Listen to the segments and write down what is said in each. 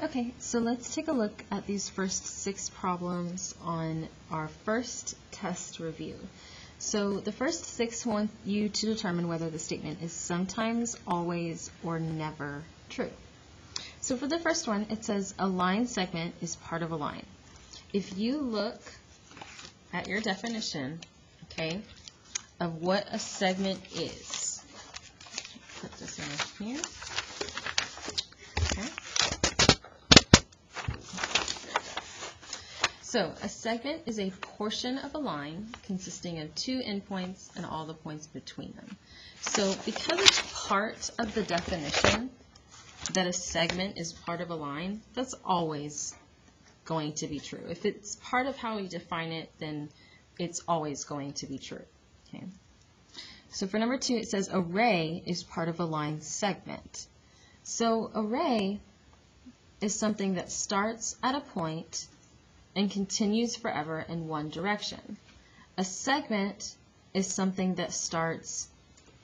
Okay, so let's take a look at these first 6 problems on our first test review. So the first 6 want you to determine whether the statement is sometimes, always, or never true. So for the first one, it says a line segment is part of a line. If you look at your definition, okay, of what a segment is, put this in here. Okay. So a segment is a portion of a line consisting of 2 endpoints and all the points between them. So because it's part of the definition that a segment is part of a line, that's always going to be true. If it's part of how we define it, then it's always going to be true. Okay. So for number 2, it says a ray is part of a line segment. So a ray is something that starts at a point and continues forever in one direction. A segment is something that starts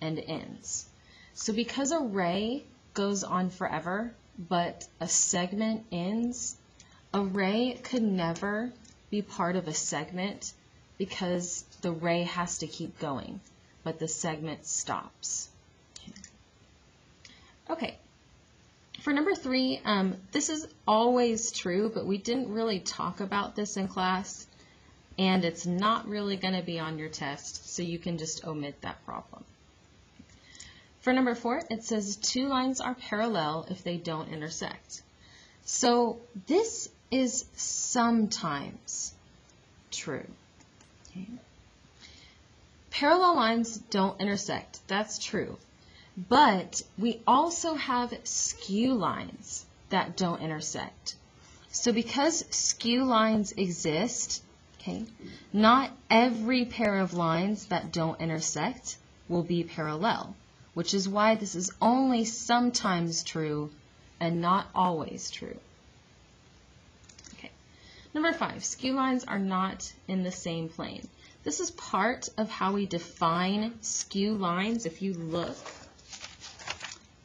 and ends. So because a ray goes on forever, but a segment ends, a ray could never be part of a segment because the ray has to keep going, but the segment stops. Okay. For number 3, this is always true, but we didn't really talk about this in class, and it's not really going to be on your test, so you can just omit that problem. For number 4, it says 2 lines are parallel if they don't intersect. So this is sometimes true. Okay. Parallel lines don't intersect. That's true. But we also have skew lines that don't intersect. So because skew lines exist, okay, not every pair of lines that don't intersect will be parallel, which is why this is only sometimes true and not always true. Okay. Number 5, skew lines are not in the same plane. This is part of how we define skew lines. If you look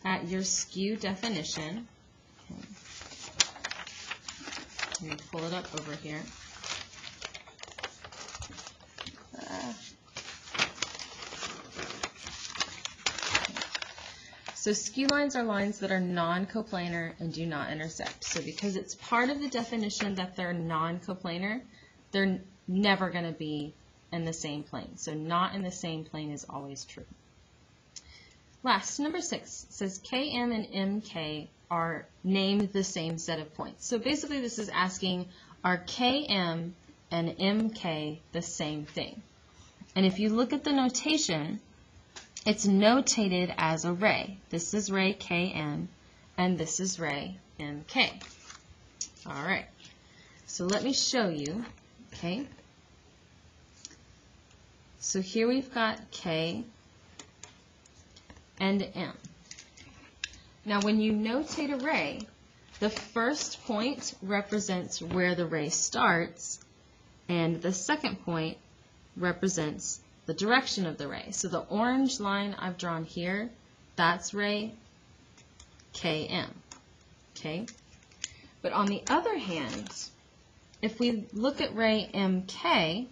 at your skew definition, okay, let me pull it up over here. So skew lines are lines that are non-coplanar and do not intersect. So because it's part of the definition that they're non-coplanar, they're never going to be in the same plane. So not in the same plane is always true. Last, number 6 says Km and Mk are named the same set of points. So basically this is asking, are Km and Mk the same thing? And if you look at the notation, it's notated as a ray. This is ray Km and this is ray Mk. All right, so let me show you, okay? So here we've got K and M. Now when you notate a ray, the first point represents where the ray starts, and the second point represents the direction of the ray. So the orange line I've drawn here, that's ray Km. Okay? But on the other hand, if we look at ray Mk,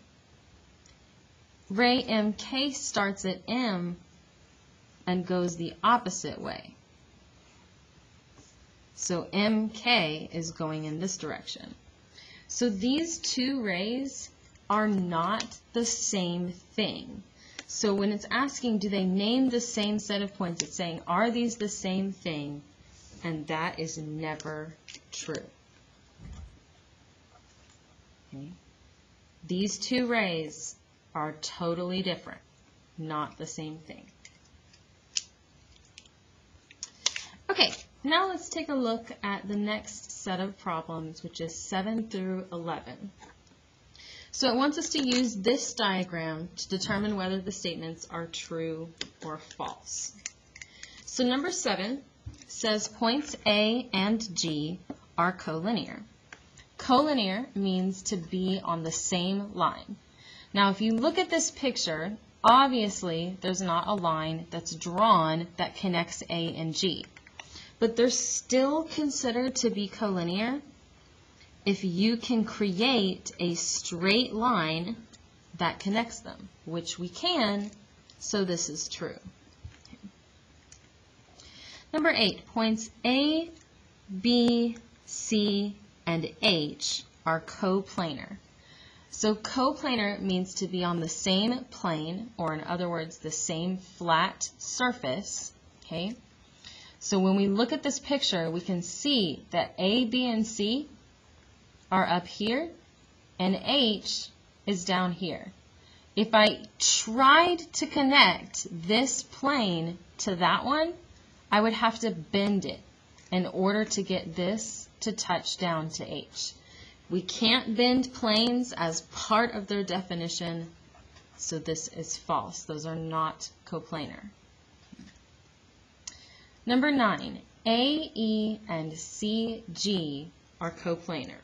ray Mk starts at M and goes the opposite way. So Mk is going in this direction. So these 2 rays are not the same thing. So when it's asking, do they name the same set of points, it's saying, are these the same thing? And that is never true. Okay. These 2 rays are totally different, not the same thing. Okay, now let's take a look at the next set of problems, which is 7 through 11. So it wants us to use this diagram to determine whether the statements are true or false. So number 7 says points A and G are collinear. Collinear means to be on the same line. Now if you look at this picture, obviously there's not a line that's drawn that connects A and G. but they're still considered to be collinear if you can create a straight line that connects them, which we can, so this is true. Number 8, points A, B, C, and H are coplanar. So coplanar means to be on the same plane, or in other words, the same flat surface, okay? So when we look at this picture, we can see that A, B, and C are up here, and H is down here. If I tried to connect this plane to that one, I would have to bend it in order to get this to touch down to H. We can't bend planes as part of their definition, so this is false. Those are not coplanar. Number 9, A, E, and C, G are coplanar.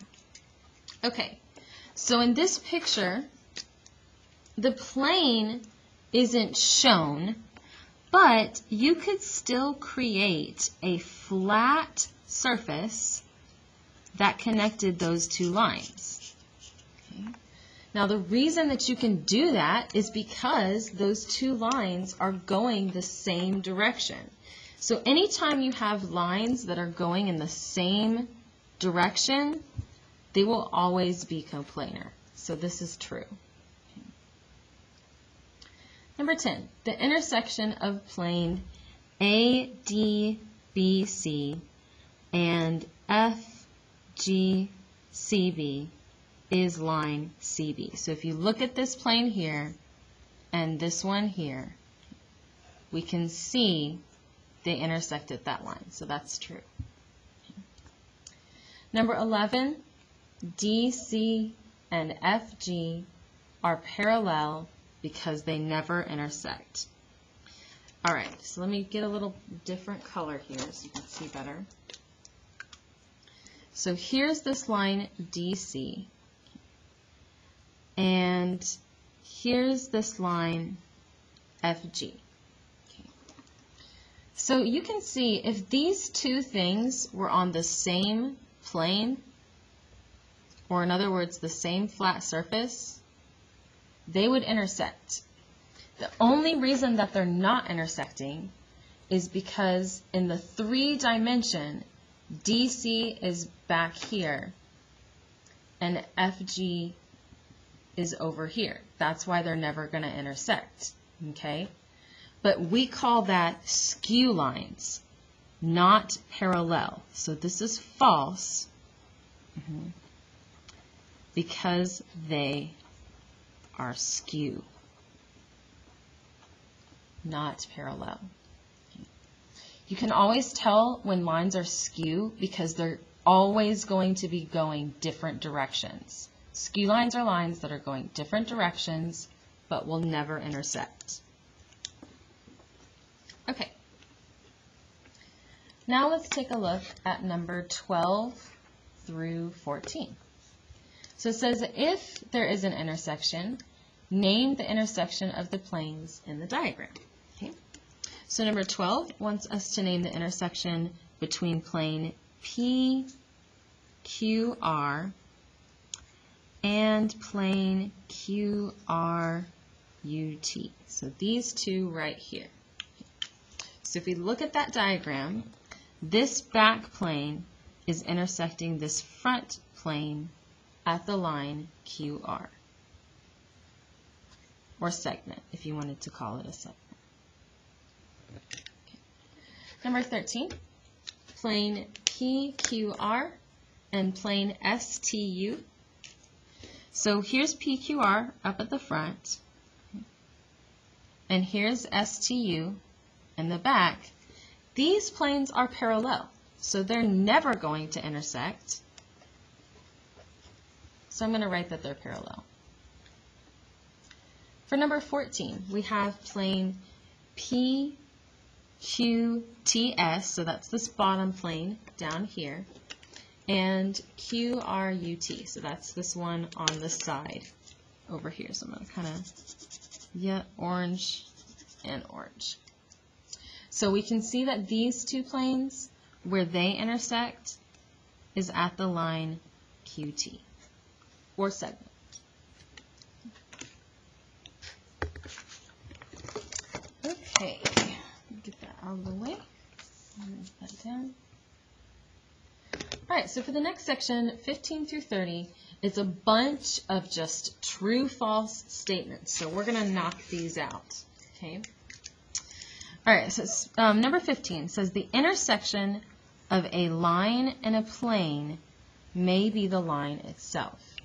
Okay, so in this picture, the plane isn't shown, but you could still create a flat surface that connected those two lines. Okay. Now the reason that you can do that is because those two lines are going the same direction. So anytime you have lines that are going in the same direction, they will always be coplanar. So this is true. Okay. Number 10, the intersection of plane ADBC and FGCB is line CB. So if you look at this plane here and this one here, we can see they intersect at that line. So that's true. Number 11, DC and FG are parallel because they never intersect. All right, so let me get a little different color here so you can see better. So here's this line DC, and here's this line FG. Okay. So you can see if these two things were on the same plane, or in other words, the same flat surface, they would intersect. The only reason that they're not intersecting is because in the 3-dimension, DC is back here and FG is over here. That's why they're never going to intersect, okay? But we call that skew lines, not parallel. So this is false because they are skew, not parallel. You can always tell when lines are skew because they're always going to be going different directions. Skew lines are lines that are going different directions but will never intersect. Okay. Now let's take a look at number 12 through 14. So it says if there is an intersection, name the intersection of the planes in the diagram. Okay. So number 12 wants us to name the intersection between plane PQR and plane QRUT. So these two right here. So if we look at that diagram, this back plane is intersecting this front plane at the line QR, or segment, if you wanted to call it a segment. Okay. Number 13, plane PQR and plane STU. So here's PQR up at the front, and here's STU in the back. These planes are parallel, so they're never going to intersect. So I'm going to write that they're parallel. For number 14, we have plane PQTS, so that's this bottom plane down here, and QRUT, so that's this one on the side over here. So I'm going to kind of, orange and orange. So we can see that these two planes where they intersect is at the line QT, or segment. Okay, get that out of the way. Move that down. All right, so for the next section, 15 through 30, it's a bunch of just true-false statements. So we're going to knock these out, okay? All right, so number 15 says the intersection of a line and a plane may be the line itself.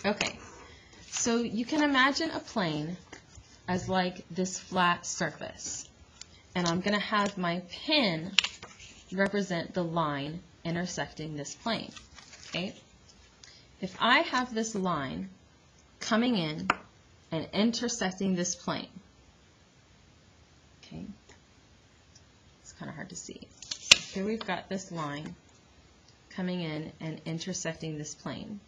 Okay, so you can imagine a plane as like this flat surface. And I'm going to have my pen represent the line intersecting this plane. Okay? If I have this line coming in and intersecting this plane, okay, it's kind of hard to see. So here we've got this line coming in and intersecting this plane.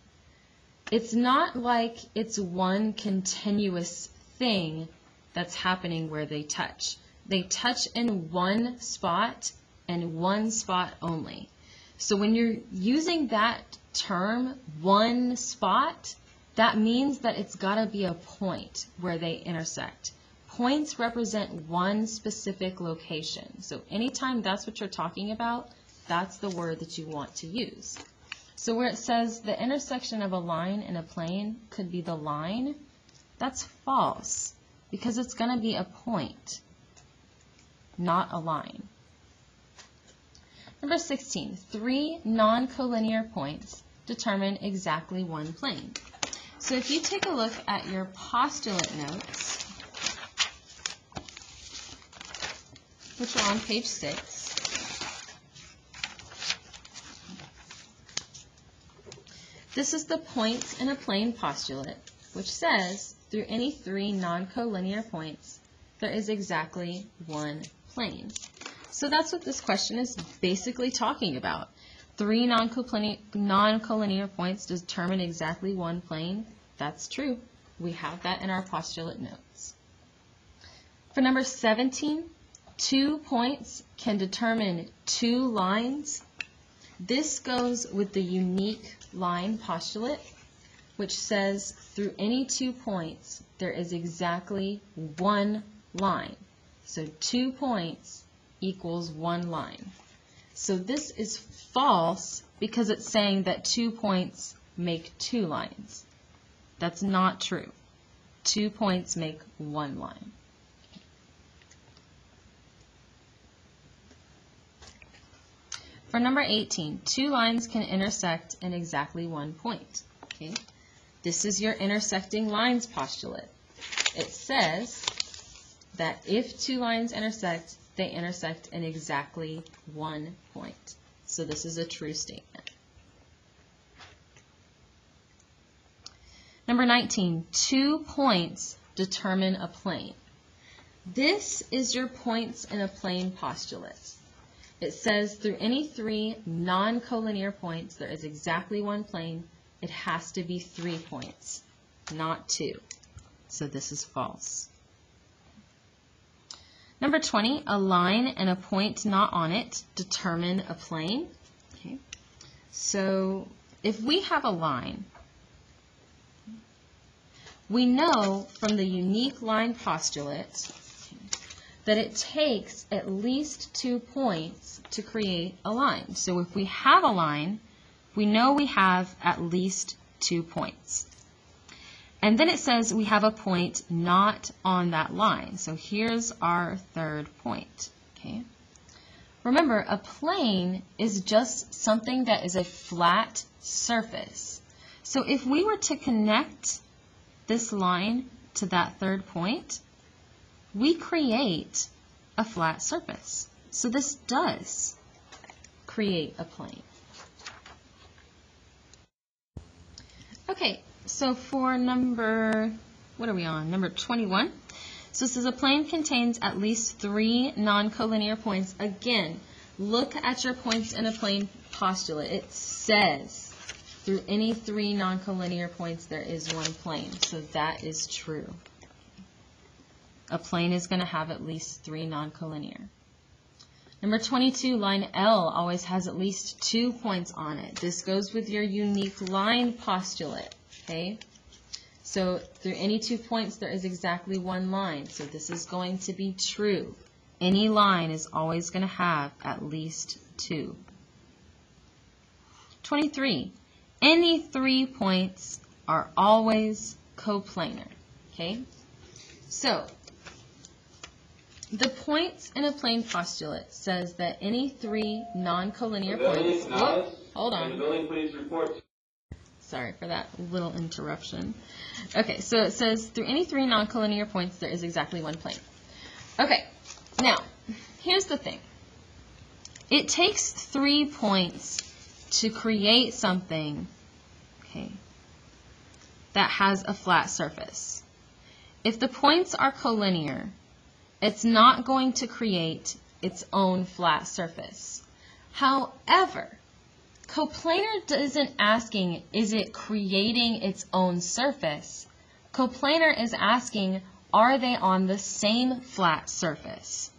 It's not like it's one continuous thing that's happening where they touch. They touch in one spot and one spot only. So when you're using that term, one spot, that means that it's got to be a point where they intersect. Points represent one specific location. So anytime that's what you're talking about, that's the word that you want to use. So where it says the intersection of a line and a plane could be the line, that's false because it's going to be a point, not a line. Number 16, 3 non-collinear points determine exactly one plane. So if you take a look at your postulate notes, which are on page 6, this is the points in a plane postulate, which says through any 3 non-collinear points, there is exactly one plane. So that's what this question is basically talking about. 3 non-collinear points determine exactly one plane. That's true. We have that in our postulate notes. For number 17, 2 points can determine 2 lines. This goes with the unique line postulate, which says through any 2 points, there is exactly one line. So 2 points equals 1 line. So this is false because it's saying that 2 points make 2 lines. That's not true. 2 points make 1 line. For number 18, 2 lines can intersect in exactly 1 point. Okay? This is your intersecting lines postulate. It says that if 2 lines intersect, they intersect in exactly 1 point. So this is a true statement. Number 19, 2 points determine a plane. This is your points in a plane postulate. It says through any 3 non-collinear points, there is exactly 1 plane. It has to be 3 points, not 2. So this is false. Number 20, a line and a point not on it determine a plane. Okay. So if we have a line, we know from the unique line postulate that it takes at least 2 points to create a line. So if we have a line, we know we have at least 2 points. And then it says we have a point not on that line. So here's our 3rd point. Okay. Remember, a plane is just something that is a flat surface. So if we were to connect this line to that 3rd point, we create a flat surface. So this does create a plane. Okay, so for number, what are we on? Number 21. So it says a plane contains at least 3 non-collinear points. Again, look at your points in a plane postulate. It says through any 3 non-collinear points there is 1 plane. So that is true. A plane is going to have at least 3 non-collinear. Number 22, line L always has at least 2 points on it. This goes with your unique line postulate, okay? So through any 2 points, there is exactly 1 line. So this is going to be true. Any line is always going to have at least 2. 23, any 3 points are always coplanar, okay? So the points in a plane postulate says that any 3 non-collinear points. Whoop, hold on. Please report. Sorry for that little interruption. Okay, so it says through any 3 non-collinear points, there is exactly 1 plane. Okay, now here's the thing. It takes 3 points to create something, okay, that has a flat surface. If the points are collinear, it's not going to create its own flat surface. However, coplanar isn't asking, is it creating its own surface? Coplanar is asking, are they on the same flat surface?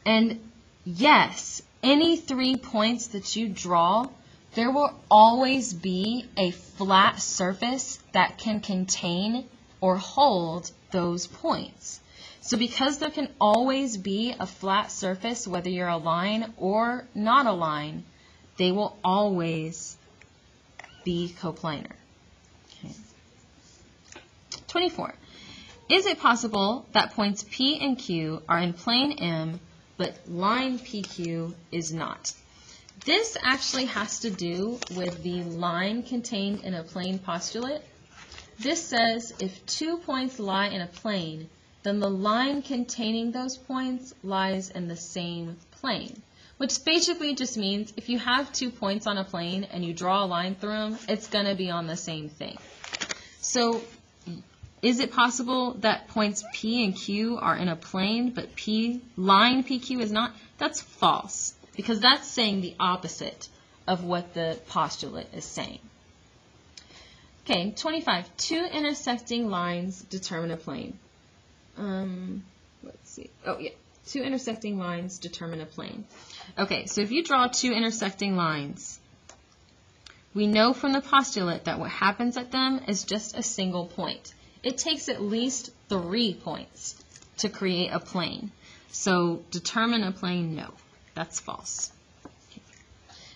And yes, any 3 points that you draw, there will always be a flat surface that can contain or hold those points. So because there can always be a flat surface, whether you're a line or not a line, they will always be coplanar. Okay. 24. Is it possible that points P and Q are in plane M, but line PQ is not? This actually has to do with the line contained in a plane postulate. This says if 2 points lie in a plane, then the line containing those points lies in the same plane, which basically just means if you have 2 points on a plane and you draw a line through them, it's going to be on the same thing. So is it possible that points P and Q are in a plane, but line PQ is not? That's false, because that's saying the opposite of what the postulate is saying. Okay, 25. 2 intersecting lines determine a plane. Let's see. Oh, yeah. 2 intersecting lines determine a plane. Okay, so if you draw 2 intersecting lines, we know from the postulate that what happens at them is just a single point. It takes at least 3 points to create a plane. So determine a plane, no. That's false. Okay.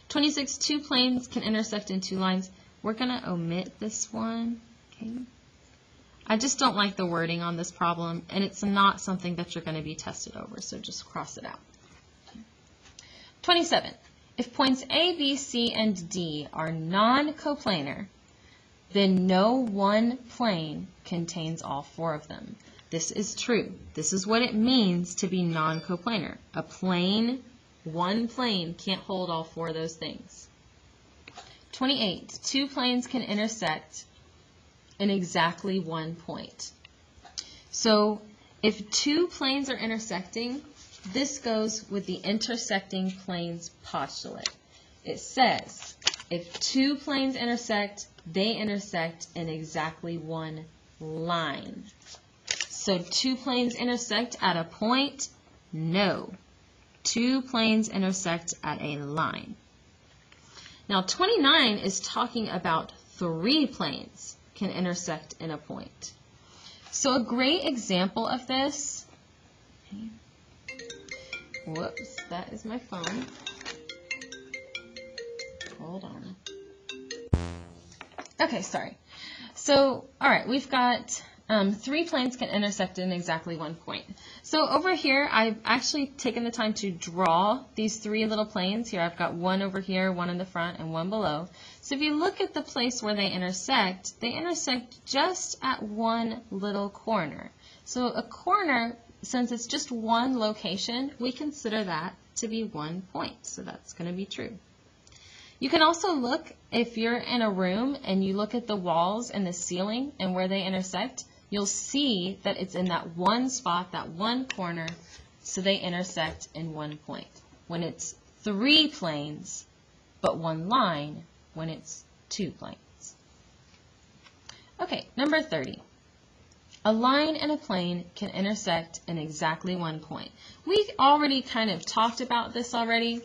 26. 2 planes can intersect in 2 lines. We're going to omit this one. Okay. I just don't like the wording on this problem, and it's not something that you're going to be tested over, so just cross it out. Okay. 27. If points A, B, C, and D are non-coplanar, then no one plane contains all 4 of them. This is true. This is what it means to be non-coplanar. A plane, one plane, can't hold all 4 of those things. 28. 2 planes can intersect in exactly 1 point. So if 2 planes are intersecting, this goes with the intersecting planes postulate. It says if 2 planes intersect, they intersect in exactly 1 line. So 2 planes intersect at a point? No. 2 planes intersect at a line. Now 29 is talking about 3 planes can intersect in a point. So a great example of this, whoops, that is my phone. Hold on. Okay, sorry. So, all right, we've got 3 planes can intersect in exactly 1 point. So over here, I've actually taken the time to draw these 3 little planes. Here I've got 1 over here, 1 in the front, and 1 below. So if you look at the place where they intersect just at 1 little corner. So a corner, since it's just 1 location, we consider that to be 1 point. So that's going to be true. You can also look, if you're in a room and you look at the walls and the ceiling and where they intersect, you'll see that it's in that 1 spot, that 1 corner, so they intersect in 1 point. When it's 3 planes, but 1 line, when it's 2 planes. Okay, number 30. A line and a plane can intersect in exactly one point. We've already kind of talked about this already.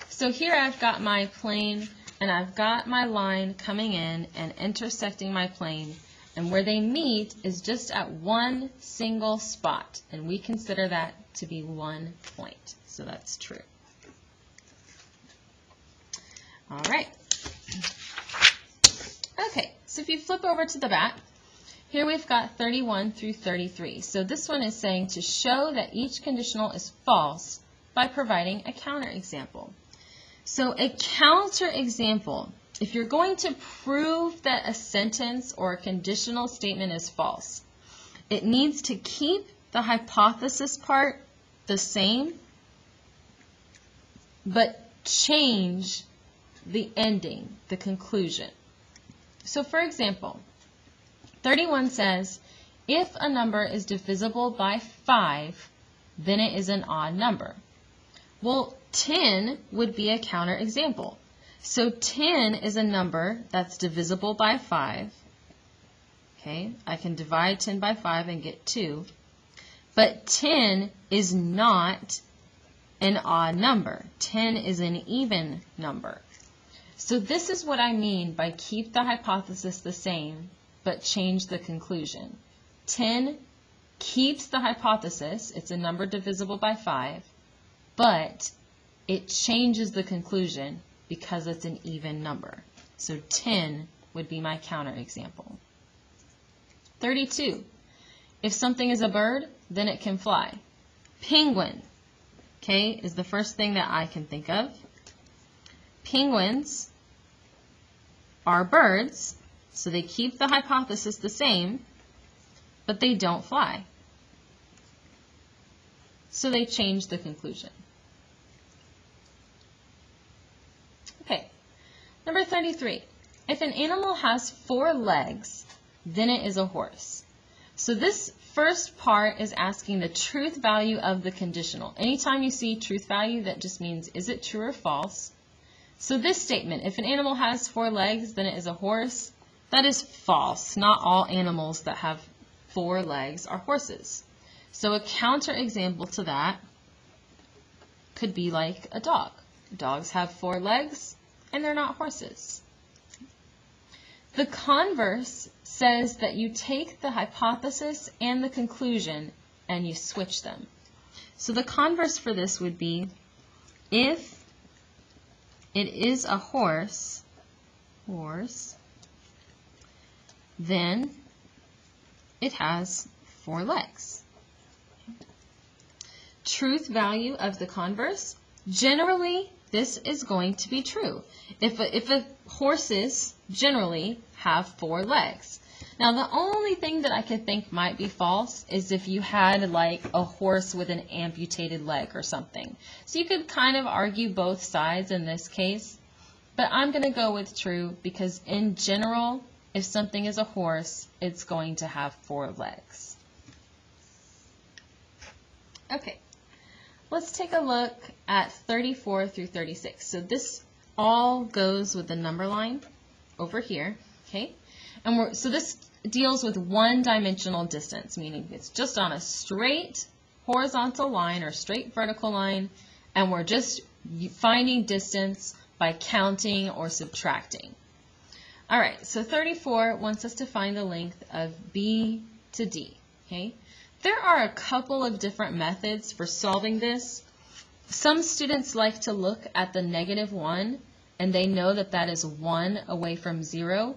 So here I've got my plane and I've got my line coming in and intersecting my plane. And where they meet is just at one single spot. And we consider that to be one point. So that's true. All right. Okay, so if you flip over to the back, here we've got 31 through 33. So this one is saying to show that each conditional is false by providing a counterexample. So a counterexample, if you're going to prove that a sentence or a conditional statement is false, it needs to keep the hypothesis part the same, but change the ending, the conclusion. So for example, 31 says, if a number is divisible by 5, then it is an odd number. Well, 10 would be a counterexample. So 10 is a number that's divisible by 5. Okay, I can divide 10 by 5 and get 2. But 10 is not an odd number. 10 is an even number. So this is what I mean by keep the hypothesis the same, but change the conclusion. 10 keeps the hypothesis, it's a number divisible by 5, but it changes the conclusion because it's an even number. So 10 would be my counterexample. 32. If something is a bird, then it can fly. Penguin, okay, is the first thing that I can think of. Penguins are birds, so they keep the hypothesis the same, but they don't fly. So they change the conclusion. Okay, number 33. If an animal has 4 legs, then it is a horse. So this first part is asking the truth value of the conditional. Anytime you see truth value, that just means is it true or false? So this statement, if an animal has 4 legs, then it is a horse, that is false. Not all animals that have 4 legs are horses. So a counterexample to that could be like a dog. Dogs have 4 legs, and they're not horses. The converse says that you take the hypothesis and the conclusion and you switch them. So the converse for this would be, if it is a horse, then it has 4 legs. Truth value of the converse, generally this is going to be true. If horses generally have 4 legs. Now the only thing that I could think might be false is if you had like a horse with an amputated leg or something. So you could kind of argue both sides in this case, but I'm going to go with true because in general, if something is a horse, it's going to have 4 legs. Okay, let's take a look at 34 through 36. So this all goes with the number line over here, okay? And so this deals with one-dimensional distance, meaning it's just on a straight horizontal line or straight vertical line, and we're just finding distance by counting or subtracting. All right, so 34 wants us to find the length of B to D, okay? There are a couple of different methods for solving this. Some students like to look at the -1, and they know that that is 1 away from 0.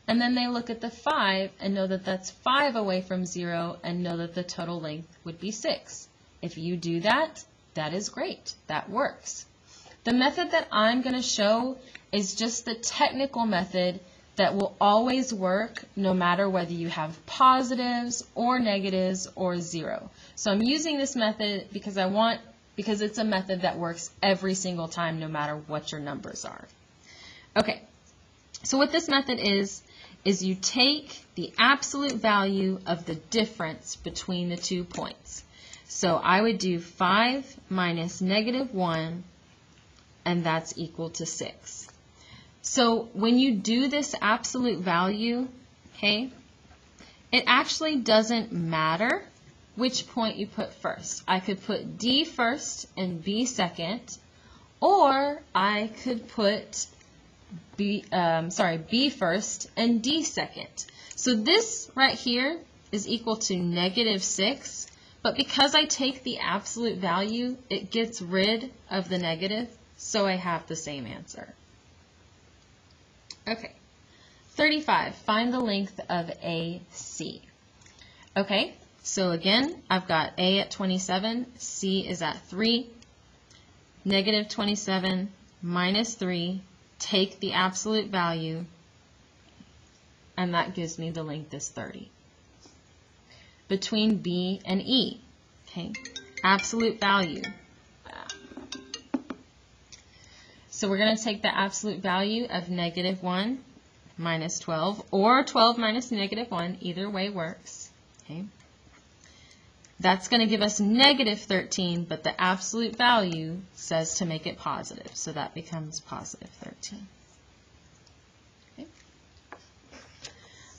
And then they look at the 5 and know that that's 5 away from 0 and know that the total length would be 6. If you do that, that is great. That works. The method that I'm going to show is just the technical method that will always work no matter whether you have positives or negatives or 0. So I'm using this method because it's a method that works every single time no matter what your numbers are. Okay, so what this method is you take the absolute value of the difference between the 2 points. So I would do 5 minus -1, and that's equal to 6. So when you do this absolute value, okay, it actually doesn't matter which point you put first. I could put D first and B second, or I could put B first and D second. So this right here is equal to -6, but because I take the absolute value, it gets rid of the negative, so I have the same answer. Okay, 35, find the length of AC. Okay, so again, I've got A at 27, C is at 3, -27 minus 3, take the absolute value, and that gives me the length is 30. Between B and E, okay, absolute value. So we're going to take the absolute value of -1 minus 12, or 12 minus -1, either way works. Okay. That's going to give us -13, but the absolute value says to make it positive, so that becomes positive 13. Okay.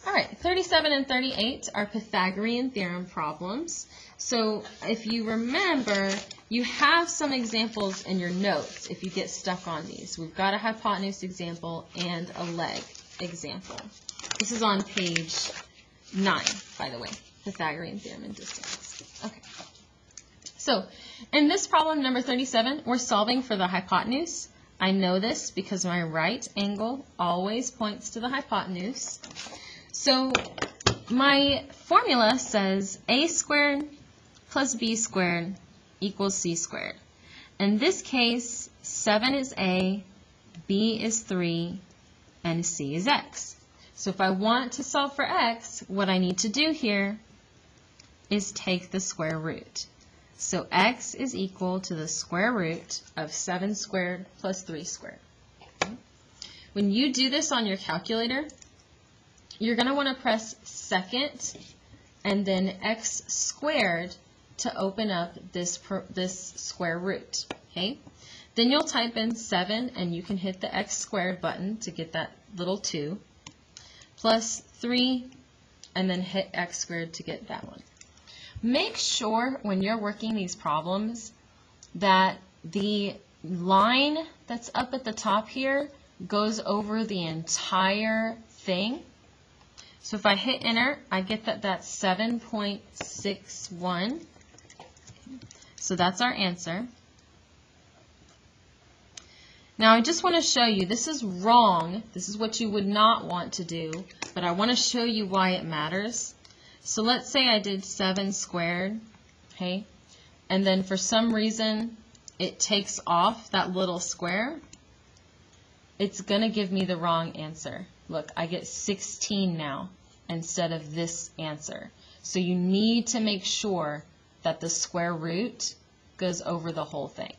All right, 37 and 38 are Pythagorean theorem problems. So if you remember, you have some examples in your notes if you get stuck on these. We've got a hypotenuse example and a leg example. This is on page 9, by the way, Pythagorean theorem and distance. Okay. So in this problem, number 37, we're solving for the hypotenuse. I know this because my right angle always points to the hypotenuse. So my formula says a squared plus b squared equals c squared. In this case, 7 is a, b is 3, and c is x. So if I want to solve for x, what I need to do here is take the square root. So x is equal to the square root of 7 squared plus 3 squared. Okay. When you do this on your calculator, you're going to want to press second and then x squared to open up this square root. Okay? Then you'll type in 7 and you can hit the x squared button to get that little 2, plus 3 and then hit x squared to get that one. Make sure when you're working these problems that the line that's up at the top here goes over the entire thing. So if I hit enter, I get that that's 7.61. So that's our answer. Now I just want to show you, this is wrong. This is what you would not want to do, but I want to show you why it matters. So let's say I did 7 squared, okay, and then for some reason it takes off that little square. It's going to give me the wrong answer. Look, I get 16 now instead of this answer. So you need to make sure that the square root goes over the whole thing.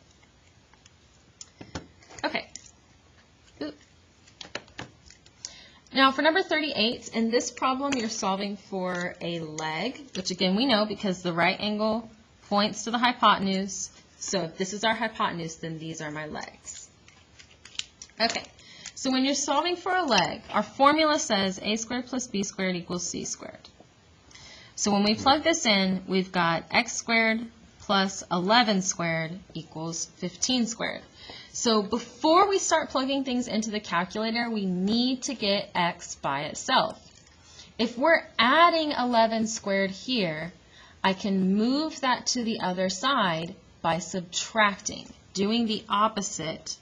Okay. Ooh. Now for number 38, in this problem you're solving for a leg, which again we know because the right angle points to the hypotenuse. So if this is our hypotenuse, then these are my legs. Okay. So when you're solving for a leg, our formula says a squared plus b squared equals c squared. So when we plug this in, we've got x squared plus 11 squared equals 15 squared. So before we start plugging things into the calculator, we need to get x by itself. If we're adding 11 squared here, I can move that to the other side by subtracting, doing the opposite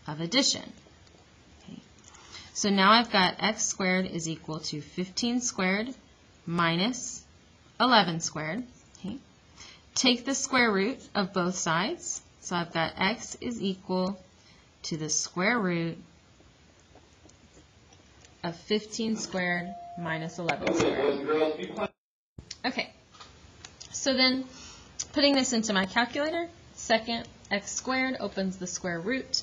of addition. So now I've got x squared is equal to 15 squared minus 11 squared. Okay. Take the square root of both sides. So I've got x is equal to the square root of 15 squared minus 11 squared. Okay. So then putting this into my calculator, second x squared opens the square root.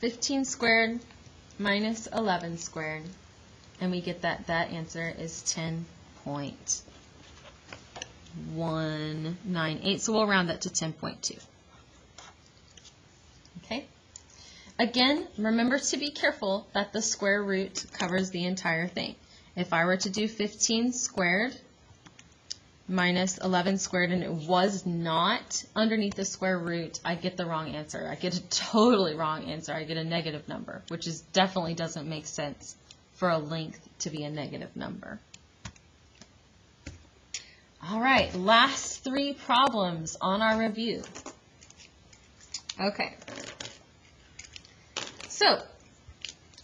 15 squared minus 11 squared, and we get that answer is 10.198, so we'll round that to 10.2. Okay? Again, remember to be careful that the square root covers the entire thing. If I were to do 15 squared minus 11 squared and it was not underneath the square root, I get the wrong answer. I get a totally wrong answer. I get a negative number, which is definitely doesn't make sense for a length to be a negative number. All right, last 3 problems on our review. Okay. So,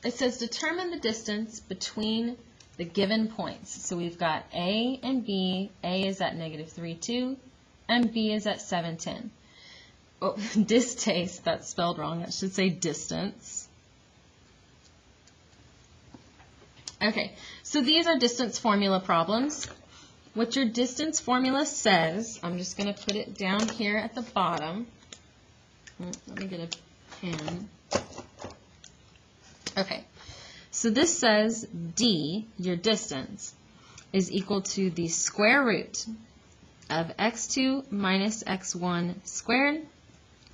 it says determine the distance between the given points. So we've got A and B. A is at -3, 2, and B is at 7, 10. Oh, distaste, that's spelled wrong. That should say distance. Okay, so these are distance formula problems. What your distance formula says, I'm just going to put it down here at the bottom. Let me get a pen. Okay. So this says D, your distance, is equal to the square root of x2 minus x1 squared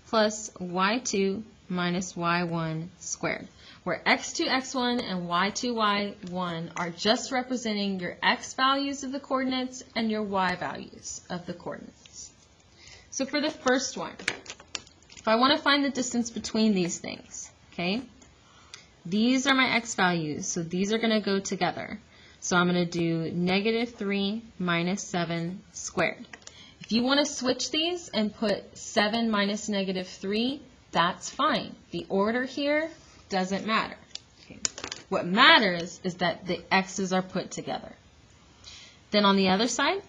plus y2 minus y1 squared, where x2, x1 and y2, y1 are just representing your x values of the coordinates and your y values of the coordinates. So for the first one, if I want to find the distance between these things, okay, these are my x values, so these are going to go together. So I'm going to do -3 minus 7 squared. If you want to switch these and put 7 minus -3, that's fine. The order here doesn't matter. Okay. What matters is that the x's are put together. Then on the other side,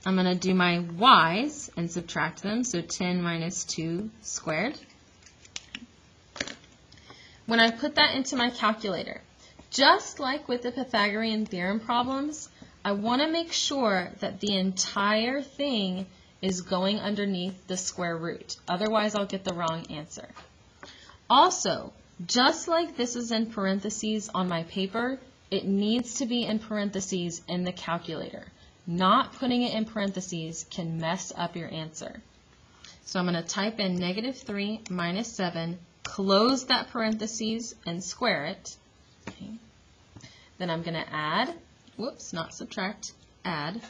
I'm going to do my y's and subtract them, so 10 minus 2 squared. When I put that into my calculator, just like with the Pythagorean theorem problems, I want to make sure that the entire thing is going underneath the square root. Otherwise, I'll get the wrong answer. Also, just like this is in parentheses on my paper, it needs to be in parentheses in the calculator. Not putting it in parentheses can mess up your answer. So I'm going to type in -3 minus 7, close that parentheses and square it. Okay. Then I'm going to add, whoops, not subtract, add,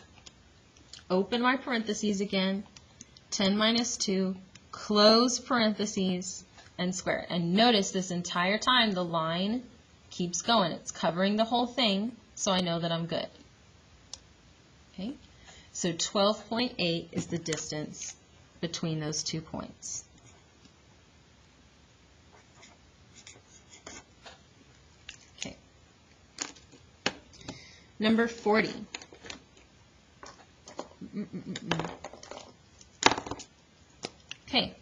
open my parentheses again, 10 minus 2, close parentheses, and square it. And notice this entire time the line keeps going. It's covering the whole thing, so I know that I'm good. Okay, so 12.8 is the distance between those 2 points. Okay. Number 40. Okay,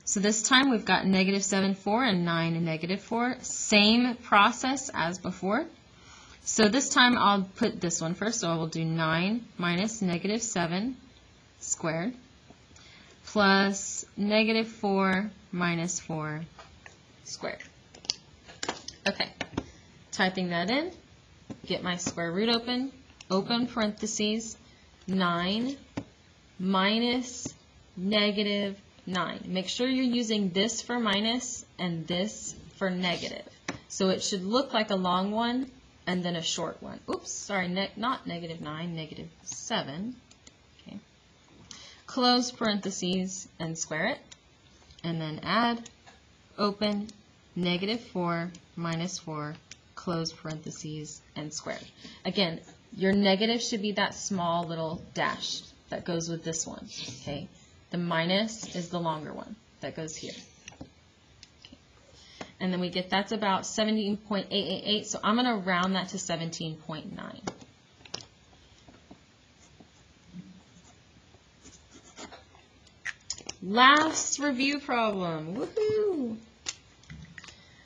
so this time we've got -7, 4 and 9 and -4. Same process as before. So this time I'll put this one first, so I will do 9 minus -7 squared plus -4 minus 4 squared. Okay, typing that in, get my square root open, open parentheses, 9 minus -9. Make sure you're using this for minus and this for negative. So it should look like a long one and then a short one. Oops, sorry, not -9, -7. Okay. Close parentheses and square it. And then add, open, -4 minus 4, close parentheses and square it. Again, your negative should be that small little dash that goes with this one. Okay. The minus is the longer one that goes here. Okay. And then we get that's about 17.888, so I'm going to round that to 17.9. Last review problem. Woohoo!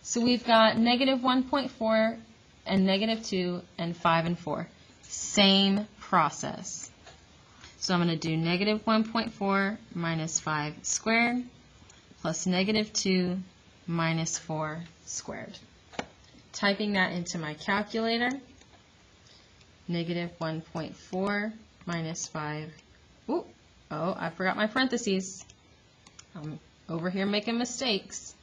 So we've got -1.4 and -2 and 5 and 4. Same process. So I'm going to do -1.4 minus 5 squared plus -2 minus 4 squared. Typing that into my calculator, -1.4 minus 5. Ooh, oh, I forgot my parentheses. I'm over here making mistakes.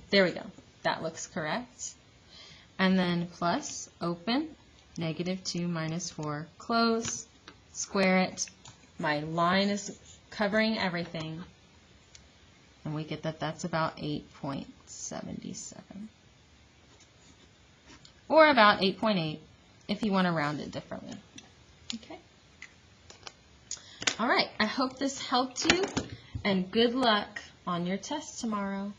There we go. That looks correct. And then plus, open, -2 minus 4, close, square it. My line is covering everything. And we get that that's about 8.77. Or about 8.8 if you want to round it differently. Okay. All right, I hope this helped you, and good luck on your test tomorrow.